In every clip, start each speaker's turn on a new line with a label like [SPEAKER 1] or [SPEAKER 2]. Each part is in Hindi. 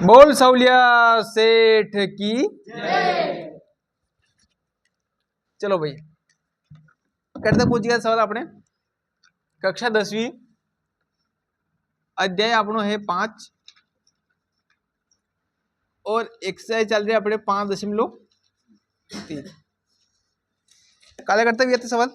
[SPEAKER 1] बोल सौलिया सेठ की। चलो भैया करते पूछ गया सवाल अपने कक्षा 10वीं अध्याय આપણો है 5 और एक्सरसाइज चल रही है अपने 5.3 काले करते हुए सवाल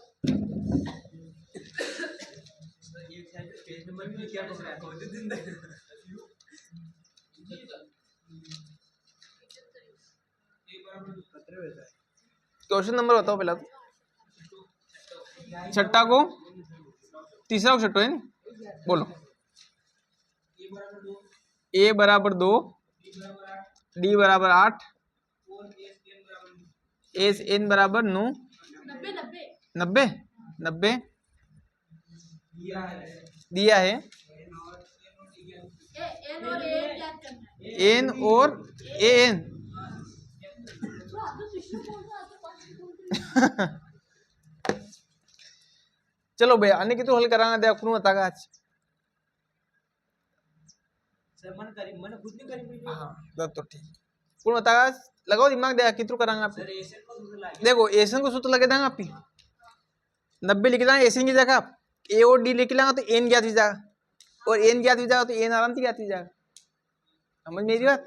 [SPEAKER 1] क्वेश्चन नंबर बताओ पहला तो छठा को तीसरा को छठो है ना बोलो a बराबर 2 d बराबर 8 एस एन बराबर 9 90 90 दिया है एन और ए एन चलो भैया अन्य कितु हल कराना दे आपको बतागा आज सर मन करी मन खुद नहीं करी हां तो ठीक कौन बतागा लगाओ दिमाग दे कितु करांगे आप सर एसन को सूत्र लगे देखो एसन को सूत्र लगे देंगे आप 90 लिख देंगे एसन की जगह आप ए और डी लिख लेंगे तो एन ज्ञात हो जाएगा और एन ज्ञात हो जाएगा तो एन आराम से ज्ञात हो जाएगा समझ मेरी बात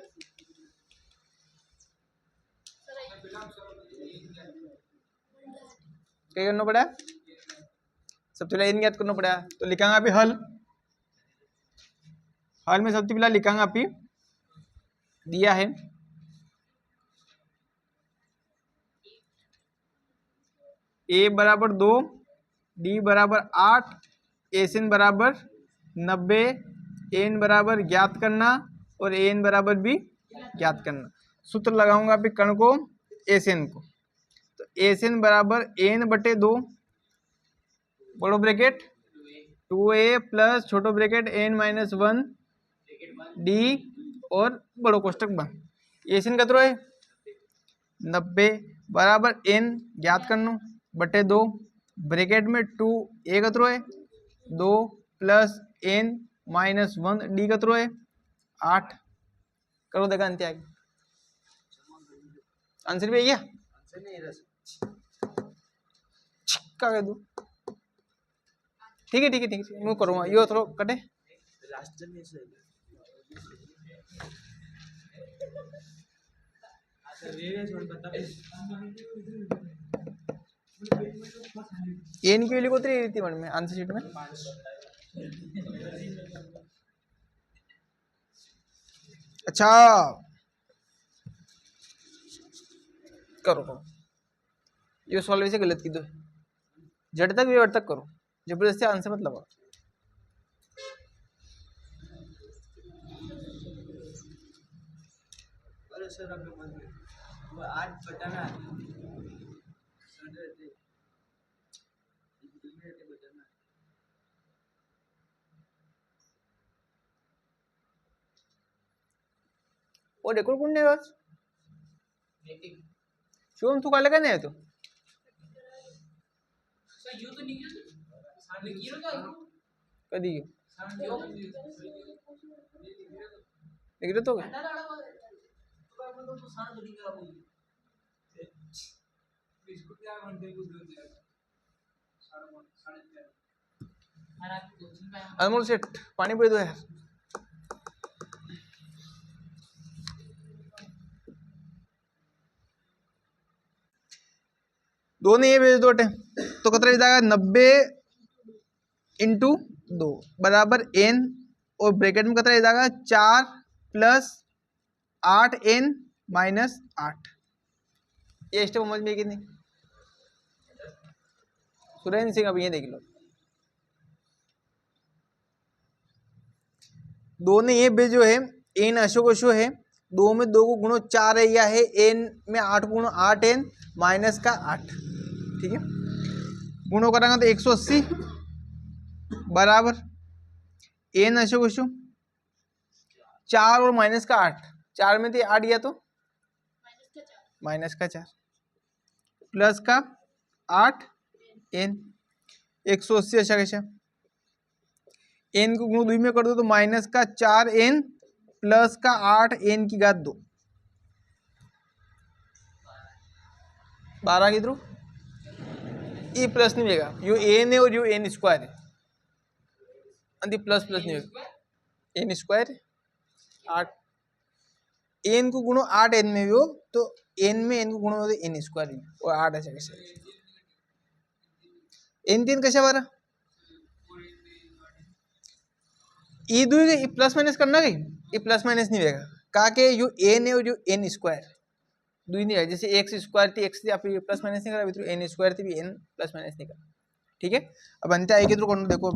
[SPEAKER 1] क्या करना पड़ा सबसे पहले एन ज्ञात करना पड़ा तो लिखांगे अभी हल हल में सबसे पहले लिखांगे अभी दिया है ए बराबर 2 डी बराबर 8 एस एन बराबर 90 एन बराबर ज्ञात करना और एन बराबर भी ज्ञात करना सूत्र लगाऊंगा अभी कण को एस एन को तो एस एन बराबर एन बटे 2 बड़ो ब्रैकेट 2a प्लस छोटो ब्रैकेट n माइनस 1 डी और बड़ो कोष्टक बंद एस एन कतरो है 90 बराबर n ज्ञात करना बटे 2 ब्रैकेट में 2 a कतरो है 2 प्लस n माइनस 1 डी कतरो है 8 करो देखा अंत आगे आंसर भी है क्या कह दूं ठीक है ठीक है ठीक है मैं करूँगा यो थोड़ा कटे ये नहीं क्यों लिखोती रहती मन में आंसर शीट में अच्छा करो ये सॉल्व से गलत की दो जड़ तक व्यवहार तक करो जबरदस्ती आंसर मत लगाओ अरे सर आज बताना और रेकॉर्ड कौन नहीं बस शुभम तू काले का नहीं है तो सर यू तो निकल सामने गिरो तो कदी निकले तो अनमोल सेठ पानी पी दो यार दोनों ये भेज दो तो कितना जाएगा 90 इंटू 2 बराबर n और ब्रैकेट में कितना जाएगा 4 प्लस 8 n माइनस 8 ये स्टेप समझ में कि नहीं सुरेंद्र सिंह अब ये देख लो दोनों ये बेज जो है n अशोक अशो है 2 में 2 को गुणो 4 है या है n में 8 गुणो 8 n माइनस का 8 ठीक है गुणों करेंगे तो 180 बराबर n अशोक अशो 4 और माइनस का 8 4 में तो 8 गया तो माइनस का 4 प्लस का 8 n 180 अच्छा कैसा n को गुणो 2 में कर दो तो माइनस का 4 n प्लस का 8 n की घात 2 12 किधर ये प्लस नहीं होगा यो n है और यो n स्क्वायर है अंति प्लस प्लस नहीं होगा n स्क्वायर 8 n को गुणो 8 n में भी हो तो n में n को गुणो होते n स्क्वायर और 8 ऐसे कैसे n 3 कशा बरं ये दो प्लस माइनस करना कहीं ये प्लस माइनस नहीं रहेगा कहा के यो n है और यो n स्क्वायर दो नहीं है जैसे एक्स स्क्वायर थी एक्स थी आप प्लस माइनस नहीं करा एन स्क्वायर थी भी n प्लस माइनस नहीं करा ठीक है। अब अंत आएगी तो कौन देखो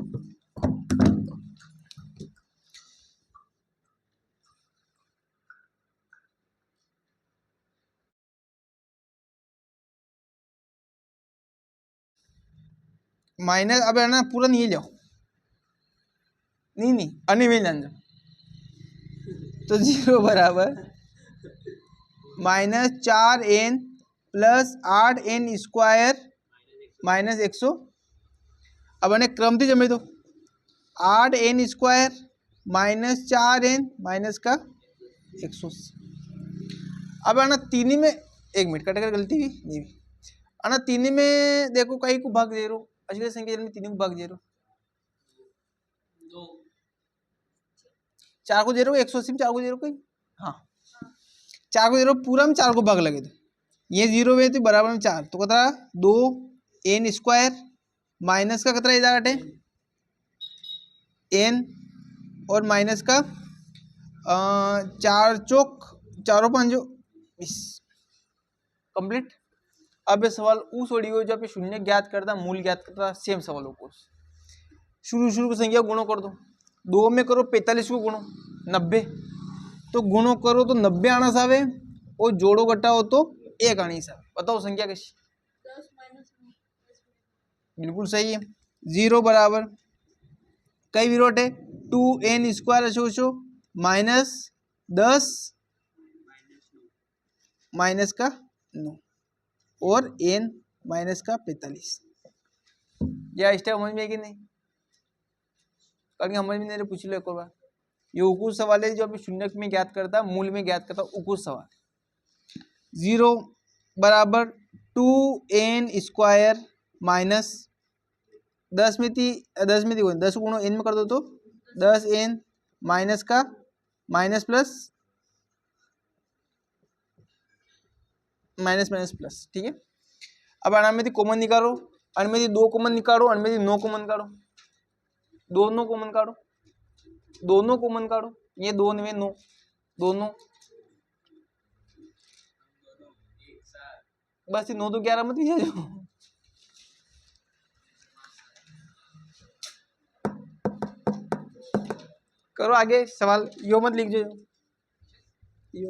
[SPEAKER 1] माइनस अब है ना पूरा नहीं जाओ नहीं अन्य मिल जान तो 0 बराबर -4n plus 8n square minus 100 अब अने क्रम थी जमे तो 8n स्क्वायर -4n माइनस का 180 अब आना तीन में 1 मिनट कट कर गलती भी नहीं भी आना तीन में देखो कहीं को भाग 0 अजगर संख्या में तीन को भाग 0 4 को 0 180 में 4 को 0 कोई हाँ 4 को 0 पूरा में 4 को भाग लगे तो ये 0 हुए तो बराबर में 4 तो कतरा 2 n स्क्वायर माइनस का कतरा इधर हटे n और माइनस का 4 चौक 4 5 20 कंप्लीट। अब ये सवाल उस ओडी हो जब शून्य ज्ञात करता मूल ज्ञात करता सेम सवाल हो शुरू की संख्या गुणों कर दो 2 में करो 45 को गुणो 90 तो गुणो करो तो 90 आना सावे और जोड़ो घटाओ तो 1 आनी सावे बताओ संख्या कैसी बिल्कुल सही है 0 बराबर कई विरोट है 2n स्क्वायर अशो -10 माइनस का 9 और n माइनस का 45 या स्टेप समझ में है कि नहीं समझ में नहीं पूछ लो एक और बार ये उकुल सवाल है जो अभी शून्य में ज्ञात करता मूल में ज्ञात करता उकुल सवाल 0 बराबर 2n स्क्वायर माइनस 10 में थी 10 गुणो n में कर दो तो 10n माइनस का minus plus minus minus plus ठीक है। अब अन में कॉमन निकालो अन में 2 कॉमन निकालो अन में 9 कॉमन काढ़ो दोनों कॉमन काढ़ो ये 2 में 9 दोनों बस 9 तो 11 मत ही जाओ करो आगे सवाल यो मत लिख जो यो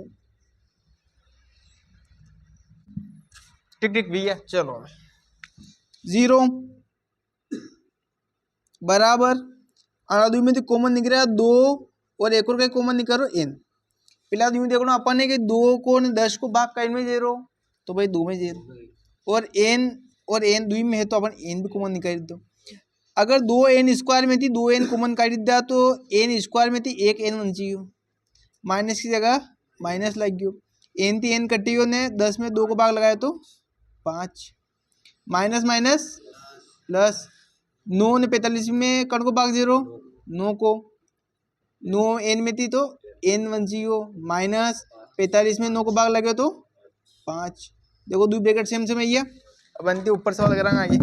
[SPEAKER 1] ठीक ठीक भैया चलो 0 बराबर आदमी में कॉमन निकल रहा 2 और एक और कॉमन निकालो n पहला आदमी देखो अपन है कि 2 को 10 को भाग कर में 0 तो भाई 2 में 0 और n 2 में है तो अपन n भी कॉमन निकाल दो अगर 2n स्क्वायर में थी 2n कॉमन काट दिया तो n स्क्वायर में थी 1n बन चाहिए माइनस की जगह माइनस लग गयो n थी n कटी हो ने 10 में 2 को भाग लगाया तो 5 माइनस माइनस प्लस 9 ने 45 में कट को भाग 0 9 को 9 n में थी तो n बन चाहिए माइनस 45 में 9 को भाग लगे तो 5 देखो दो ब्रैकेट सेम सेम है अब बनती ऊपर सवाल करांगे आगे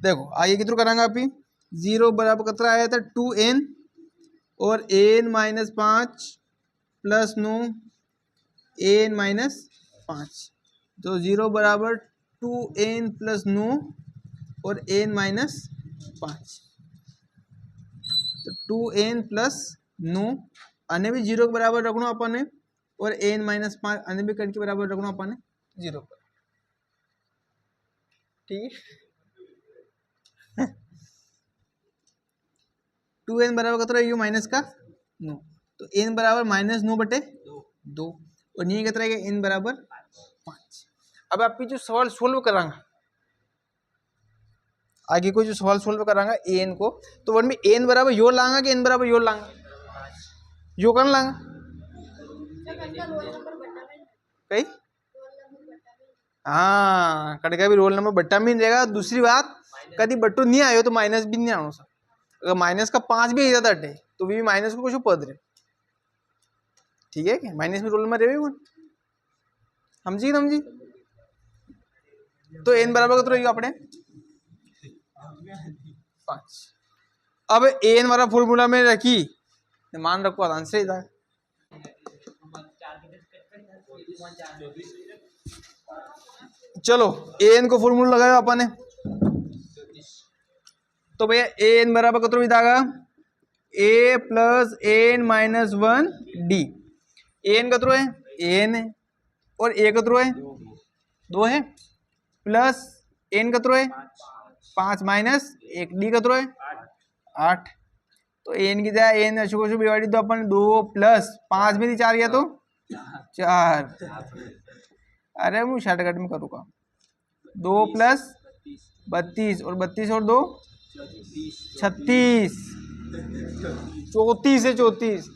[SPEAKER 1] देखो आगे कितना करांगे आप 0 बराबर कतरा आया था 2n और n minus 5 plus 9 n minus 5 तो 0 बराबर 2n प्लस 9 और n माइनस 5 तो 2n प्लस 9 अन्य भी 0 के बराबर रखना अपन ने और n माइनस 5 अन्य भी कट के बराबर रखना अपन ने 0 पर ठीक है 2n बराबर कतरा यू माइनस का 9 तो n बराबर -9 बटे 2 और नीचे कितना रहेगा n बराबर 5। अब आप जो सवाल सोल्व करांगा आगे को जो सवाल सोल्व करांगा an को तो वन में n बराबर यो लांगा कि n बराबर यो लांगा यो कर लांगा कई हाँ कड़का भी रोल नंबर बट्टा में रहेगा। दूसरी बात कभी बट्टो नहीं आयो तो माइनस भी नहीं आना सा। अगर माइनस का 5 भी आ जाता है तो भी माइनस को कुछ पद रहे ठीक है क्या माइनस में रोल नंबर रहे कौन समझी समझी। तो एन बराबर कत रहेगा अपने 5। अब एन वाला फॉर्मूला में रखी मान रखो आसान से इधर चलो एन को फॉर्मूला लगाया अपन ने तो भैया एन बराबर कत बितागा A plus N minus 1 D. N कत है एन है और ए कत है 2 है प्लस एन कत है 5 माइनस 1 डी कत है 8। तो एन की जगह एन अशोक अशोक डिवाइडेड तो अपन 2 प्लस 5 में 4 गया तो 4। अरे मैं शॉर्टकट में करूँगा 2 प्लस 32 और 32 और 2 36 34 है 34।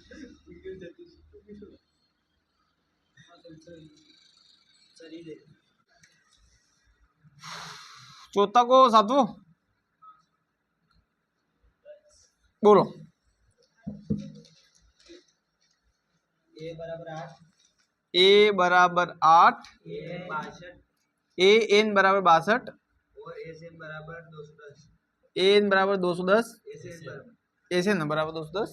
[SPEAKER 1] चौथा को सातवो बोलो ए बराबर 8 ए एन बराबर 62 और ए एन बराबर 210 एस एन बराबर 210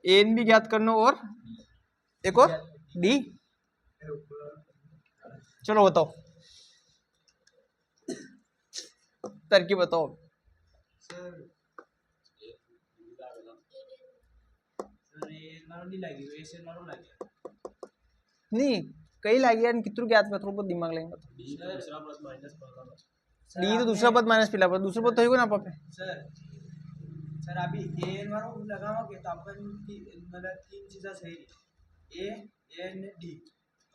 [SPEAKER 1] एन भी ज्ञात करना और एक और डी। चलो बताओ तरकीब बताओ। नहीं कई लागी यार कितने ज्ञात कर थोड़ा दिमाग लगेगा तो डी तो दूसरा पद माइनस पिला पर दूसरा पद तो होगा ना पापे
[SPEAKER 2] सर अभी एन वालों लगाओगे तो अपन मतलब 3 चीजें सही ए एन डी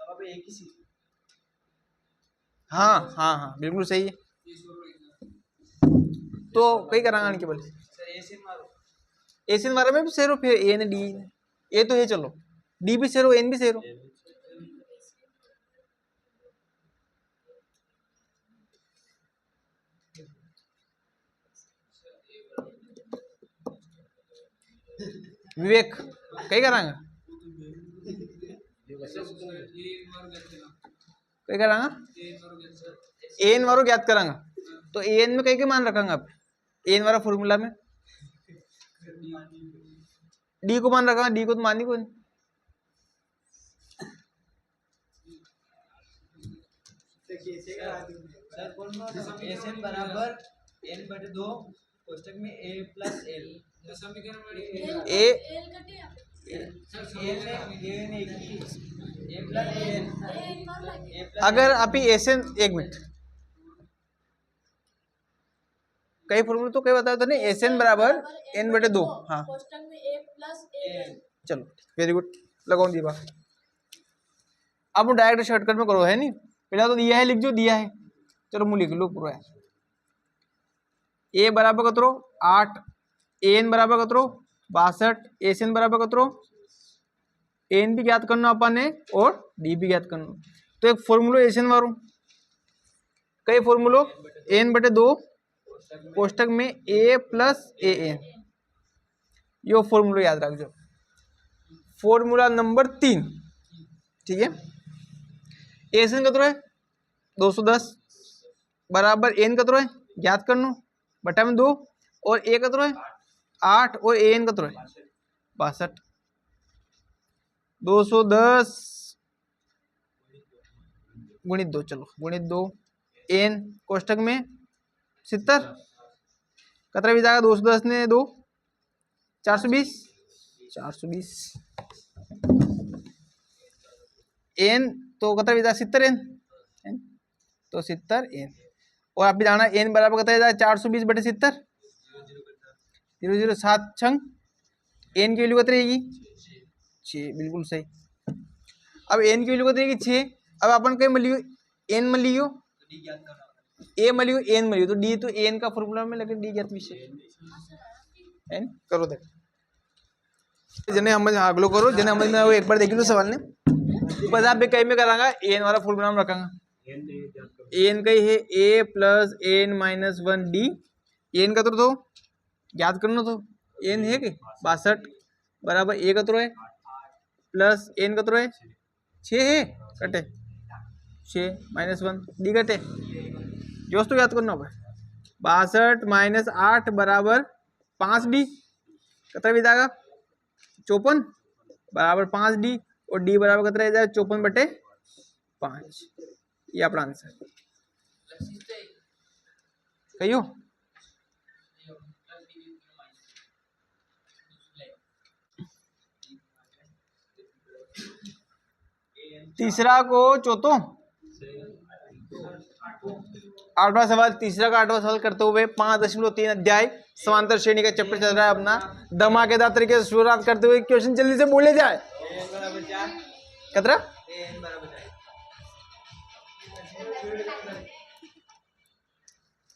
[SPEAKER 2] तब अब एक ही चीज
[SPEAKER 1] हाँ हाँ हाँ बिल्कुल सही है। तो कई करांगा के बोले
[SPEAKER 2] सर
[SPEAKER 1] एसियन वाले में भी सेरो फिर ए ने डी ए तो ये चलो डी भी सेरो एन भी सेरो विवेक कई करांगा कई करांगा एन वारो ज्ञात करांगा तो एन में कई के मान रखांगा आप एन वाला फॉर्मूला में डी को मान रखा डी को तो मानी को नहीं।
[SPEAKER 2] एन बराबर एन बटे 2 कोष्टक में ए प्लस एल
[SPEAKER 1] ए अगर आप एसएन एक मिनट कई फॉर्मूला तो कई बताया था नहीं एसएन बराबर एन बटे 2 हाँ चलो वेरी गुड लगाओ दी बात। अब वो डायरेक्ट शॉर्टकट में करो है नहीं पहला तो दिया है लिख जो दिया है चलो मुँह लिख लो पूरा है। ए बराबर कतरो 8 एन बराबर कतरो 62 एसएन बराबर कतरो एन भी ज्ञात करना अपन ने और डी भी ज्ञात करना। तो एक फॉर्मूलो एसएन वारो कई फॉर्मूलो एन बटे 2 कोष्टक में ए प्लस ए एन यो फॉर्मूलो याद रख जो फॉर्मूला नंबर 3 ठीक है। एसएन कतरो है 210 बराबर एन कतरो है ज्ञात करनो बटा में 2 और ए कतरो है 8 और ए एन कतरो है 62 210 गुणित 2 चलो गुणित 2 एन कोष्टक में 70 कतरा भी जाएगा 210 ने 2 420 420 एन तो कतरा भी जाएगा 70 एन तो 70 एन और आप भी जाना एन बराबर कतरा जाएगा 420 बटे 70 007 छंग एन की वैल्यू कतरी रहेगी 6 बिल्कुल सही। अब एन की वैल्यू कतरी रहेगी 6 अब अपन कहीं मलियो एन मलियो ए मलियो एन मलियो तो डी तो एन का फॉर्मूला में लेकिन डी ज्ञात विषय एन करो देख જેને સમજ આગલો કરો જેને સમજ में आवे एक बार देखी लो सवाल ने बस आप कई में करांगा एन वाला फुल नाम रखांगा एन कई है A plus N minus one D N कतरो तो याद करना तो एन है कि 62 बराबर ए कतरो है प्लस एन कतरो है 6 है कटे 6 माइनस 1 डी कटे जो वस्तु याद करना होगा 62 माइनस 8 बराबर 5 डी कतरा विधागा 54 बराबर 5 डी और डी बराबर कतरा जाए 54/5 ये अपना आंसर कहियो तीसरा को चौथो 8वां सवाल तीसरा का 8वां सवाल करते हुए 5.3 अध्याय समांतर श्रेणी का चैप्टर चल रहा है अपना धमाकेदार तरीके से शुरुआत करते हुए क्वेश्चन जल्दी से बोले जाए कतरा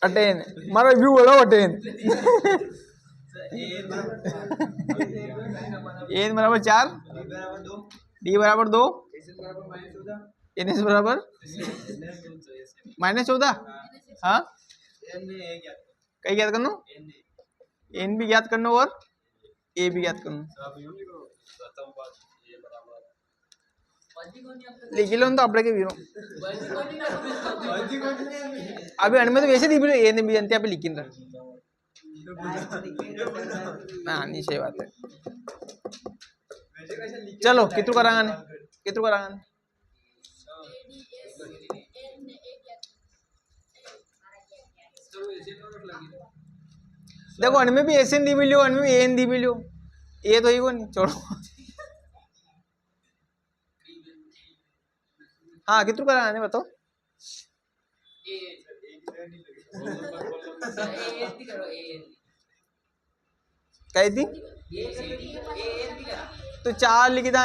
[SPEAKER 1] अटेन मारा व्यू बोलो अटेन एन बराबर 4 डी बराबर 2 एन एस बराबर -14 हाँ कई याद करना एन भी याद करना और ए भी याद करना लिखी लो तो अपने के वीरो अभी अण में तो वैसे दी ए ने भी जनते आप लिखी ना नहीं सही बात है चलो कितु करांगा देखो अण में भी एस एन दी मिलियो अण में एन दी मिलियो ये तो ही को नहीं छोड़ो हाँ कितु करांगा बताओ कही थी तो 4 लिखी था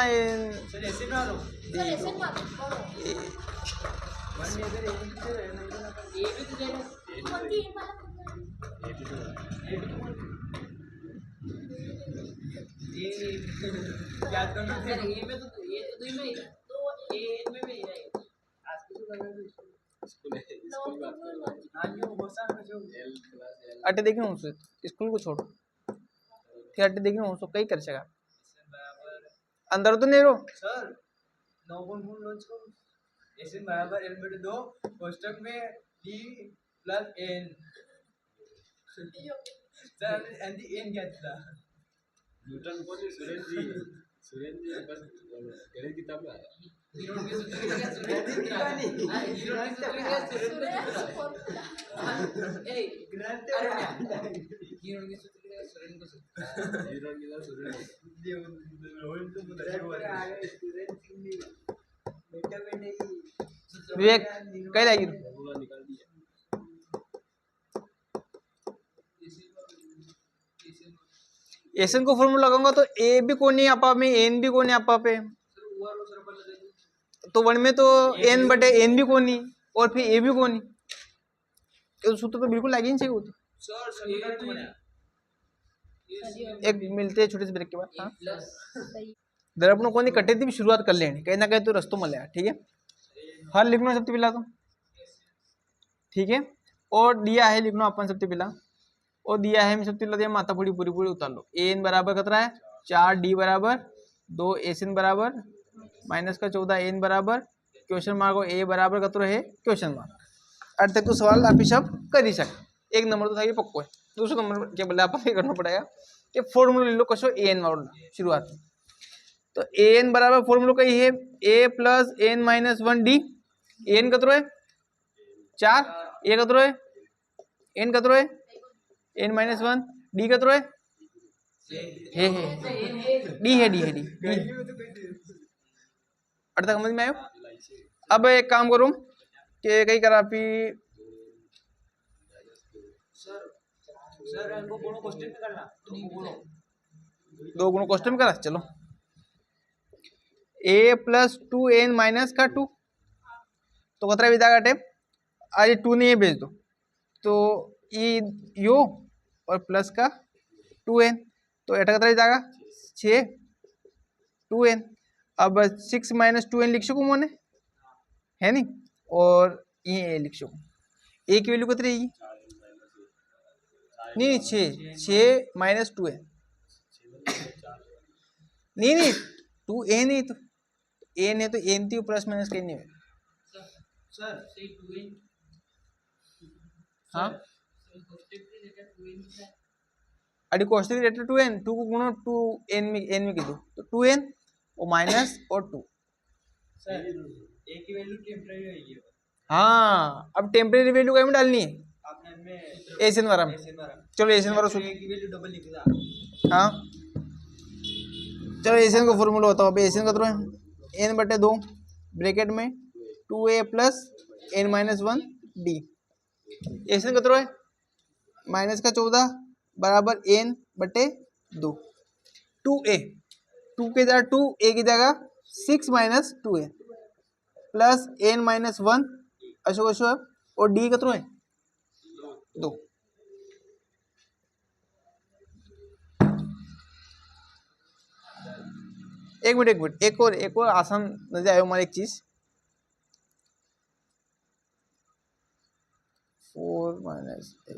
[SPEAKER 1] अटे देखे हूँ स्कूल को छोड़ो फिर अटे देखे हूँ कई कर सका अंदर तो नहीं रो
[SPEAKER 2] सर 9 लॉन्च करो ऐसे बराबर n बटे 2 कोष्ठक में d plus n sir and n क्या था न्यूटन को नहीं सुरेंद्र जी बस गणित किताब में आया हीरो के सूत्र क्या सुरेंद्र की कहानी हीरो के सूत्र क्या सुरेंद्र ए ग्रंथ हीरो के सूत्र क्या सुरेंद्र को सूत्र हीरो के सूत्र रोहित को बता
[SPEAKER 1] विवेक कई लागी एसन को फॉर्मूला लगाऊंगा तो ए भी को नहीं आपा में एन भी को नहीं आपा पे तो वन में तो एन बटे एन भी को नहीं और फिर ए भी को नहीं तो सूत्र तो बिल्कुल लागी नहीं चाहिए होता एक मिलते हैं छोटे से ब्रेक के बाद हाँ दर्पण को नहीं कटे थी भी शुरुआत कर लेनी कहीं ना कहीं तो रस्तों मिले ठीक है हल लिखना सबसे पहला तो ठीक है और दिया है लिखना अपन सबसे पहला और दिया है सबसे पहला दिया माथा पूरी पूरी पूरी उतार लो एन बराबर कतरा है 4 डी बराबर 2 एस एन बराबर -14 एन बराबर क्वेश्चन मार्क और ए बराबर कतरो है क्वेश्चन मार्क अर्थ तक तो सवाल आप सब कर ही सकते एक नंबर तो था ये पक्को है दूसरा नंबर क्या बोले आप करना पड़ेगा कि फॉर्मूला ले लो कसो एन वाला शुरुआत में तो एन बराबर फॉर्मूला कही है A plus N -1 D N कतरो है 4 ए कतरो है एन कतरो है एन -1 डी कतरो है डी है अर्थ तक समझ में आयो अब एक काम करूं कि कई करा
[SPEAKER 2] सर इनको दोनों क्वेश्चन में करना
[SPEAKER 1] दो गुणों क्वेश्चन में करा चलो a प्लस 2n माइनस का 2 तो कतरा विधा काटे आज 2 नहीं है भेज दो तो यो और प्लस का 2n तो एटा कतरा जाएगा 6 2n। अब 6 माइनस 2n लिख सकूँ मैंने, है नहीं, और ये लिख सकूँ। ए की वैल्यू कितनी रहेगी? नहीं, 6 माइनस 2n, नहीं 2n है, तो n है तो n थी, प्लस माइनस कहीं नहीं है।
[SPEAKER 2] सर
[SPEAKER 1] हाँ, अरे कोष्टक डेटा 2n, 2 को गुणो 2n में, n में दो तो 2n और माइनस और 2।
[SPEAKER 2] सर ए की वैल्यू टेम्परेरी होगी।
[SPEAKER 1] हाँ, अब टेम्परेरी वैल्यू कहीं में डालनी है,
[SPEAKER 2] आपने में
[SPEAKER 1] एशियन वाला में। चलो एशियन वाला
[SPEAKER 2] ए की वैल्यू डबल लिख दिया।
[SPEAKER 1] हाँ चलो एशियन का फॉर्मूला बताओ। अब एशियन का तो n बटे 2 ब्रैकेट में 2a plus n minus 1 D. Asian का तो माइनस का 14 बराबर n बटे 2। 2a, 2 के जगह 2, a की जगह 6 minus 2a plus n minus 1 Ashok Ashok, और डी का तो है 2। एक मिनट एक और आसान नजर आयो हमारे एक चीज। 4 माइनस a,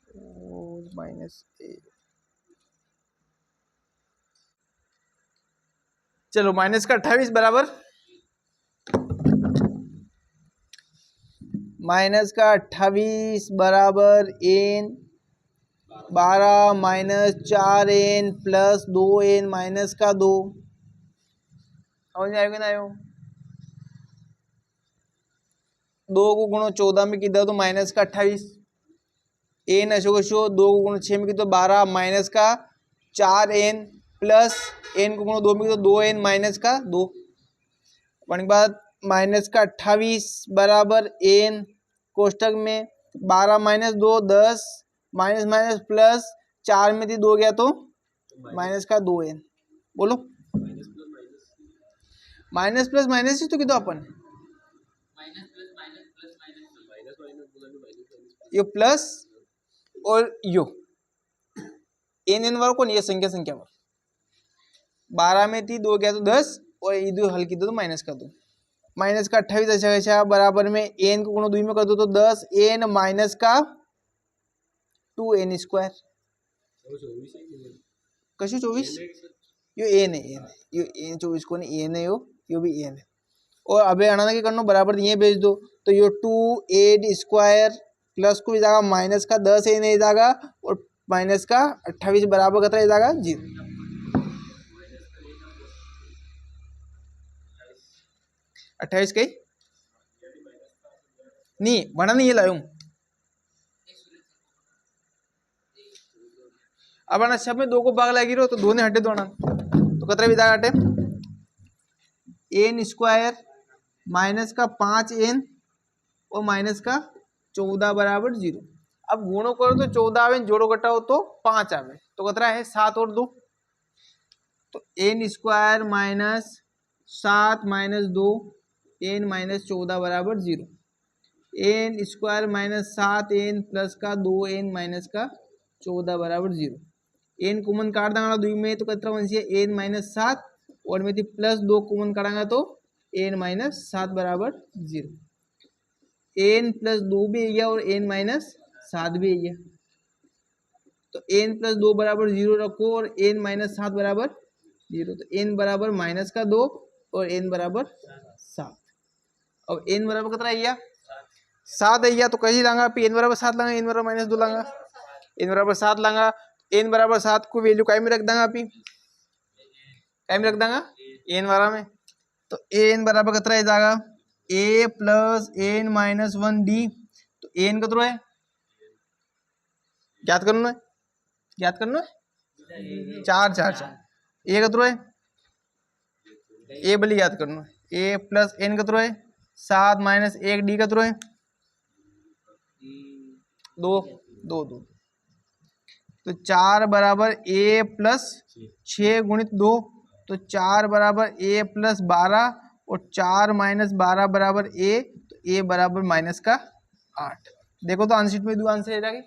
[SPEAKER 1] 4 माइनस a, चलो माइनस का 28 बराबर, माइनस का 28 बराबर n 12 minus 4n plus 2n minus का 2। समझ में आएगा ना? आयो 2 को गुणो 14 में किधर तो माइनस का 28, n अशोक अशोक 2 को गुणो 6 में किधर 12 माइनस का 4n प्लस n को गुणो 2 में किधर 2n माइनस का 2। अपने बाद माइनस का 28 बराबर n कोष्टक में 12 माइनस 2 10 माइनस माइनस प्लस 4 में थी 2 गया तो माइनस का 2n। बोलो माइनस प्लस माइनस ही तो किधर अपन यो प्लस और यो एन एन वालों को नहीं, ये संख्या संख्या पर 12 में थी 2 गया तो 10 और इधर हल की दो तो माइनस कर दो। माइनस का 28 अच्छा बराबर में एन को गुणो 2 में कर दो तो 10 एन माइनस का 2n स्क्वायर कशु 24 यो एन है, यो एन 24 को नहीं एन है, यो भी एन है। और अबे अनाना के करनो बराबर ये भेज दो तो यो 2n स्क्वायर प्लस को जाएगा माइनस का 10n है जाएगा और माइनस का 28 बराबर कितना जाएगा 0। 28 कहीं नहीं बना नहीं, ये लाऊं अब आना सब में 2 को भाग लगी रहो तो 2 ने हटे दो ना तो कितना भी जाएगा हटे n स्क्वायर माइनस का 5n और माइनस का 14 बराबर 0। अब गुणो करो तो 14 आवे, जोड़ो घटाओ तो 5 आवे, तो कितना है 7 और 2 तो n square minus 7 minus 2 n minus 14 बराबर 0। n square minus 7n plus का 2n माइनस का 14 बराबर 0। n कॉमन काट देंगे 2 में तो कितना बन है n माइनस 7 और में थी प्लस 2 कॉमन काटेंगे तो n माइनस 7 बराबर 0। n प्लस 2 भी है और n माइनस 7 भी है, तो n प्लस 2 बराबर 0 रखो और n माइनस 7 बराबर 0, तो n बराबर माइनस का 2 और n बराबर 7। अब n बराबर कितना है 7 है, तो कहीं लांगा n बराबर 7 लांगा, n बराबर माइनस 2 लांगा, n बराबर 7 लांगा, n बराबर 7 को वैल्यू काय में रख देंगे आप, काय में रख देंगे n वाला में, तो n बराबर कितना है जाएगा a plus n minus 1 D. तो n कितना है ज्ञात करना है, ज्ञात करना है 4 4 4। a कितना है a बली याद करना है a प्लस n कितना है 7 माइनस 1 डी कितना है 2 2 2। तो 4 बराबर a प्लस 6 गुणित 2, तो 4 बराबर a प्लस 12 और 4 माइनस 12 बराबर a, तो a बराबर माइनस का 8। देखो तो आंसर शीट में दो आंसर है जाके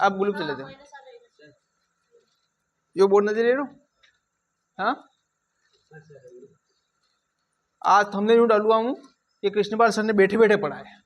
[SPEAKER 1] आप ग्रुप चले थे यो बोर्ड नजर ले लो हाँ आज हमने यूँ डालूआ हूँ ये कृष्णपाल सर ने बैठे बैठे पढ़ा है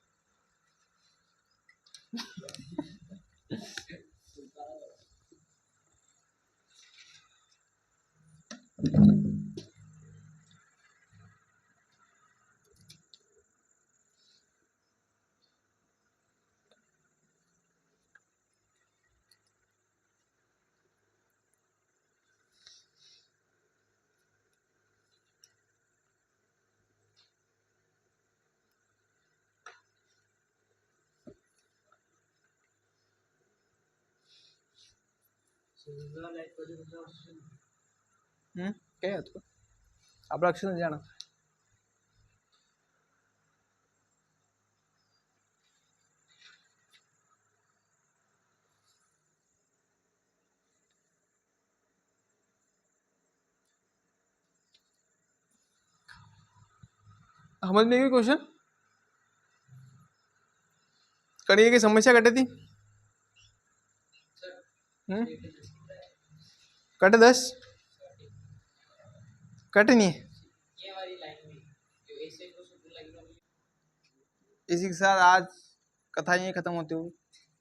[SPEAKER 1] क्या હતું આપણા અક્ષર જાણો समझ में गई क्वेश्चन करिए की समस्या कटे थी कटे 10 कटे नहीं इसी के साथ आज कथा यही खत्म होती हुई